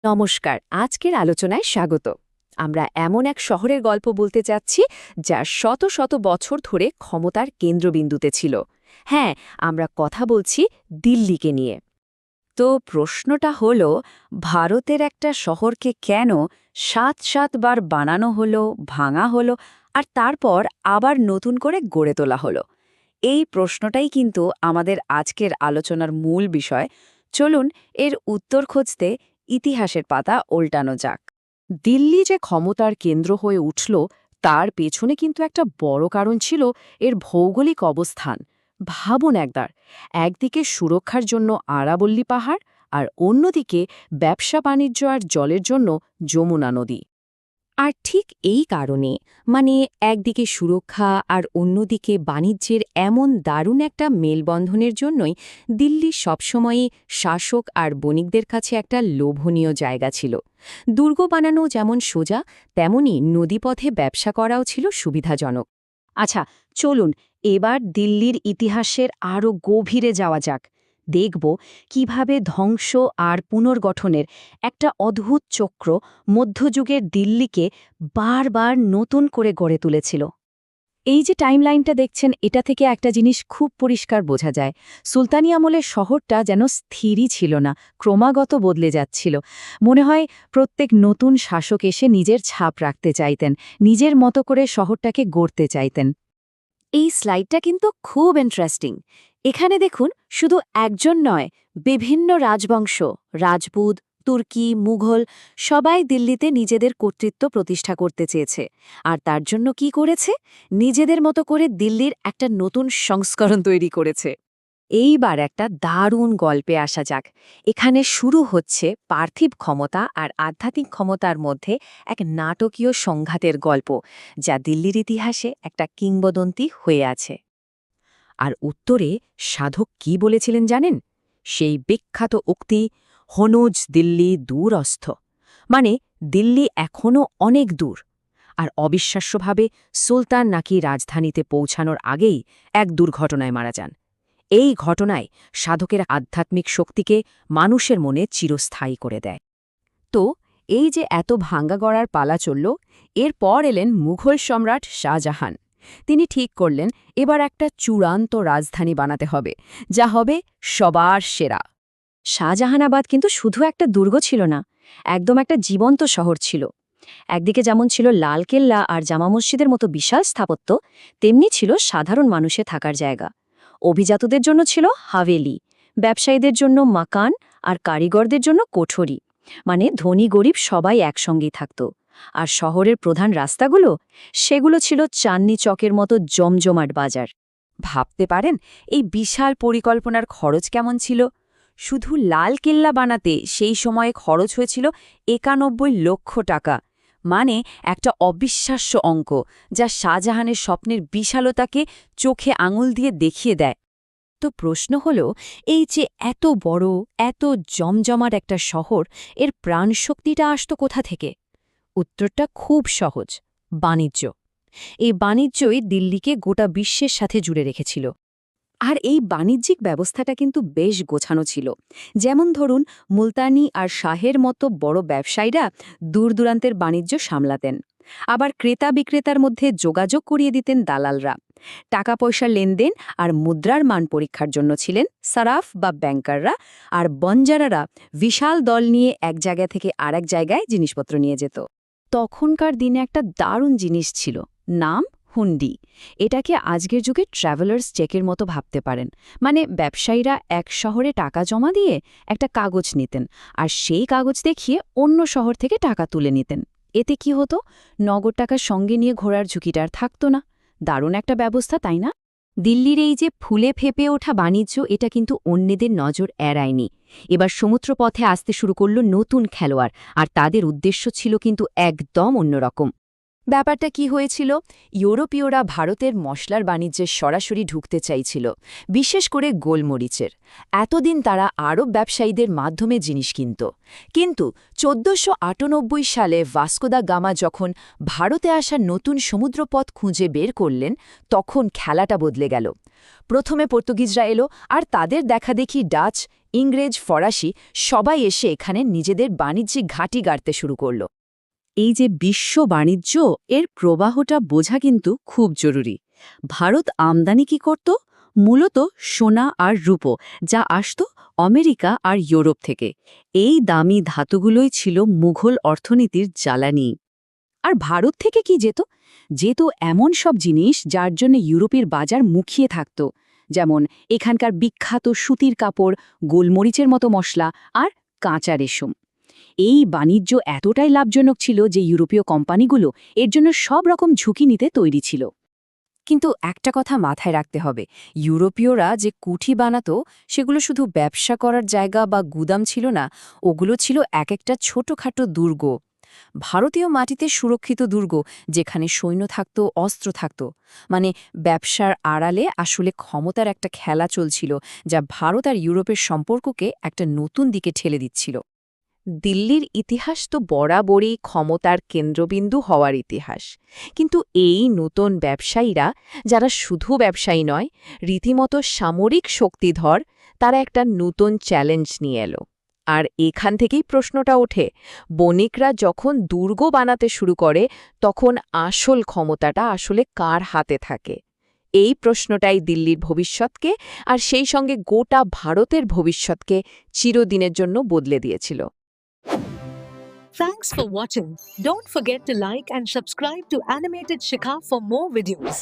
নমস্কার, আজকের আলোচনায় স্বাগত। আমরা এমন এক শহরের গল্প বলতে চাচ্ছি যা শত শত বছর ধরে ক্ষমতার কেন্দ্রবিন্দুতে ছিল। হ্যাঁ, আমরা কথা বলছি দিল্লিকে নিয়ে। তো প্রশ্নটা হলো, ভারতের একটা শহরকে কেন ৭-৭ বার বানানো হলো, ভাঙা হলো, আর তারপর আবার নতুন করে গড়ে তোলা হলো? এই প্রশ্নটাই কিন্তু আমাদের আজকের আলোচনার মূল বিষয়। চলুন এর উত্তর খুঁজতে ইতিহাসের পাতা উল্টানো যাক। দিল্লি যে ক্ষমতার কেন্দ্র হয়ে উঠল, তার পেছনে কিন্তু একটা বড় কারণ ছিল এর ভৌগোলিক অবস্থান। ভাবুন একদিকে সুরক্ষার জন্য আরাবল্লী পাহাড়, আর অন্যদিকে ব্যবসা বাণিজ্য আর জলের জন্য যমুনা নদী। আর ঠিক এই কারণে, মানে একদিকে সুরক্ষা আর অন্যদিকে বাণিজ্যের এমন দারুণ একটা মেলবন্ধনের জন্যই দিল্লি সবসময়ই শাসক আর বণিকদের কাছে একটা লোভনীয় জায়গা ছিল। দুর্গ বানানো যেমন সোজা, তেমনি নদীপথে ব্যবসা করাও ছিল সুবিধাজনক। আচ্ছা, চলুন এবার দিল্লির ইতিহাসের আরও গভীরে যাওয়া যাক। দেখব কিভাবে ধ্বংস আর পুনর্গঠনের একটা অদ্ভুত চক্র মধ্যযুগের দিল্লিকে বারবার নতুন করে গড়ে তুলেছিল। এই যে টাইমলাইনটা দেখছেন, এটা থেকে একটা জিনিস খুব পরিষ্কার বোঝা যায়। সুলতানি আমলের শহরটা যেন স্থিরই ছিল না, ক্রমাগত বদলে যাচ্ছিল। মনে হয় প্রত্যেক নতুন শাসক এসে নিজের ছাপ রাখতে চাইতেন, নিজের মতো করে শহরটাকে গড়তে চাইতেন। এই স্লাইডটা কিন্তু খুব ইন্টারেস্টিং। এখানে দেখুন, শুধু একজন নয়, বিভিন্ন রাজবংশ, রাজপুত, তুর্কি, মুঘল সবাই দিল্লিতে নিজেদের কর্তৃত্ব প্রতিষ্ঠা করতে চেয়েছে। আর তার জন্য কি করেছে? নিজেদের মতো করে দিল্লির একটা নতুন সংস্করণ তৈরি করেছে। এইবার একটা দারুণ গল্পে আসা যাক। এখানে শুরু হচ্ছে পার্থিব ক্ষমতা আর আধ্যাত্মিক ক্ষমতার মধ্যে এক নাটকীয় সংঘাতের গল্প, যা দিল্লির ইতিহাসে একটা কিংবদন্তি হয়ে আছে। আর উত্তরে সাধক কি বলেছিলেন জানেন? সেই বিখ্যাত উক্তি, হনুজ দিল্লি দূরস্থ, মানে দিল্লি এখনও অনেক দূর। আর অবিশ্বাস্যভাবে সুলতান নাকি রাজধানীতে পৌঁছানোর আগেই এক দুর্ঘটনায় মারা যান। এই ঘটনায় সাধকের আধ্যাত্মিক শক্তিকে মানুষের মনে চিরস্থায়ী করে দেয়। তো এই যে এত ভাঙ্গা গড়ার পালা চলল, এরপর এলেন মুঘল সম্রাট শাহজাহান। তিনি ঠিক করলেন এবার একটা চূড়ান্ত রাজধানী বানাতে হবে, যা হবে সবার সেরা। শাহজাহানাবাদ কিন্তু শুধু একটা দুর্গ ছিল না, একদম একটা জীবন্ত শহর ছিল। একদিকে যেমন ছিল লালকেল্লা আর জামা মসজিদের মতো বিশাল স্থাপত্য, তেমনি ছিল সাধারণ মানুষের থাকার জায়গা। অভিজাতদের জন্য ছিল হাভেলি, ব্যবসায়ীদের জন্য মাকান, আর কারিগরদের জন্য কোঠরি। মানে ধনী গরিব সবাই একসঙ্গেই থাকত। আর শহরের প্রধান রাস্তাগুলো, সেগুলো ছিল চাঁদনি চকের মতো জমজমাট বাজার। ভাবতে পারেন এই বিশাল পরিকল্পনার খরচ কেমন ছিল? শুধু লাল কেল্লা বানাতে সেই সময়ে খরচ হয়েছিল ৯১ লক্ষ টাকা। মানে একটা অবিশ্বাস্য অঙ্ক, যা শাহজাহানের স্বপ্নের বিশালতাকে চোখে আঙুল দিয়ে দেখিয়ে দেয়। তো প্রশ্ন হল, এই যে এত বড়, এত জমজমাট একটা শহর, এর প্রাণশক্তিটা আসতো কোথা থেকে? উত্তরটা খুব সহজ: বাণিজ্য। এই বাণিজ্যই দিল্লিকে গোটা বিশ্বের সাথে জুড়ে রেখেছিল। আর এই বাণিজ্যিক ব্যবস্থাটা কিন্তু বেশ গোছানো ছিল। যেমন ধরুন, মুলতানি আর শাহের মতো বড় ব্যবসায়ীরা দূরদূরান্তের বাণিজ্য সামলাতেন। আবার ক্রেতা বিক্রেতার মধ্যে যোগাযোগ করিয়ে দিতেন দালালরা। টাকা পয়সার লেনদেন আর মুদ্রার মান পরীক্ষার জন্য ছিলেন সারাফ বা ব্যাংকাররা। আর বনজারারা বিশাল দল নিয়ে এক জায়গা থেকে আরেক জায়গায় জিনিসপত্র নিয়ে যেত। তখনকার দিনে একটা দারুণ জিনিস ছিল, নাম হুন্ডি। এটাকে আজকের যুগে ট্রাভেলার্স চেকের মতো ভাবতে পারেন। মানে ব্যবসায়ীরা এক শহরে টাকা জমা দিয়ে একটা কাগজ নিতেন, আর সেই কাগজ দেখিয়ে অন্য শহর থেকে টাকা তুলে নিতেন। এতে কি হতো? নগদ টাকার সঙ্গে নিয়ে ঘোরার ঝুঁকিটা আর থাকতো না। দারুণ একটা ব্যবস্থা, তাই না? দিল্লির এই যে ফুলে ফেপে ওঠা বাণিজ্য, এটা কিন্তু অন্যদের নজর এড়ায়নি। এবার সমুদ্রপথে আসতে শুরু করল নতুন খেলোয়াড়, আর তাদের উদ্দেশ্য ছিল কিন্তু একদম অন্যরকম। ব্যাপারটা কি হয়েছিল? ইউরোপীয়রা ভারতের মশলার বাণিজ্যে সরাসরি ঢুকতে চাইছিল, বিশেষ করে গোলমরিচের। এতদিন তারা আরব ব্যবসায়ীদের মাধ্যমে জিনিস কিনত। কিন্তু ১৪৯৮ সালে ভাস্কো দা গামা যখন ভারতে আসা নতুন সমুদ্রপথ খুঁজে বের করলেন, তখন খেলাটা বদলে গেল। প্রথমে পর্তুগিজরা এলো, আর তাদের দেখাদেখি ডাচ, ইংরেজ, ফরাসি সবাই এসে এখানে নিজেদের বাণিজ্যিক ঘাঁটি গাড়তে শুরু করল। এই যে বিশ্ব বাণিজ্য, এর প্রবাহটা বোঝা কিন্তু খুব জরুরি। ভারত আমদানি কি করত? মূলত সোনা আর রূপো, যা আসত আমেরিকা আর ইউরোপ থেকে। এই দামি ধাতুগুলোই ছিল মুঘল অর্থনীতির জ্বালানি। আর ভারত থেকে কি যেত? যেত এমন সব জিনিস যার জন্য ইউরোপের বাজার মুখিয়ে থাকত, যেমন এখানকার বিখ্যাত সুতির কাপড়, গোলমরিচের মতো মশলা আর কাঁচা রেশম। এই বাণিজ্য এতটাই লাভজনক ছিল যে ইউরোপীয় কোম্পানিগুলো এর জন্য সব রকম ঝুঁকি নিতে তৈরি ছিল। কিন্তু একটা কথা মাথায় রাখতে হবে, ইউরোপীয়রা যে কুঠি বানাতো সেগুলো শুধু ব্যবসা করার জায়গা বা গুদাম ছিল না, ওগুলো ছিল এক একটা ছোটখাটো দুর্গ। ভারতীয় মাটিতে সুরক্ষিত দুর্গ, যেখানে সৈন্য থাকত, অস্ত্র থাকত। মানে ব্যবসার আড়ালে আসলে ক্ষমতার একটা খেলা চলছিল, যা ভারত আর ইউরোপের সম্পর্ককে একটা নতুন দিকে ঠেলে দিচ্ছিল। দিল্লির ইতিহাস তো বরাবরই ক্ষমতার কেন্দ্রবিন্দু হওয়ার ইতিহাস। কিন্তু এই নতুন ব্যবসায়ীরা, যারা শুধু ব্যবসায়ী নয়, রীতিমতো সামরিক শক্তিধর, তারা একটা নতুন চ্যালেঞ্জ নিয়ে এলো। আর এখান থেকেই প্রশ্নটা ওঠে, বণিকরা যখন দুর্গ বানাতে শুরু করে, তখন আসল ক্ষমতাটা আসলে কার হাতে থাকে? এই প্রশ্নটাই দিল্লির ভবিষ্যৎকে, আর সেই সঙ্গে গোটা ভারতের ভবিষ্যৎকে চিরদিনের জন্য বদলে দিয়েছিল। Thanks for watching. Don't forget to like and subscribe to Animated Shikha for more videos.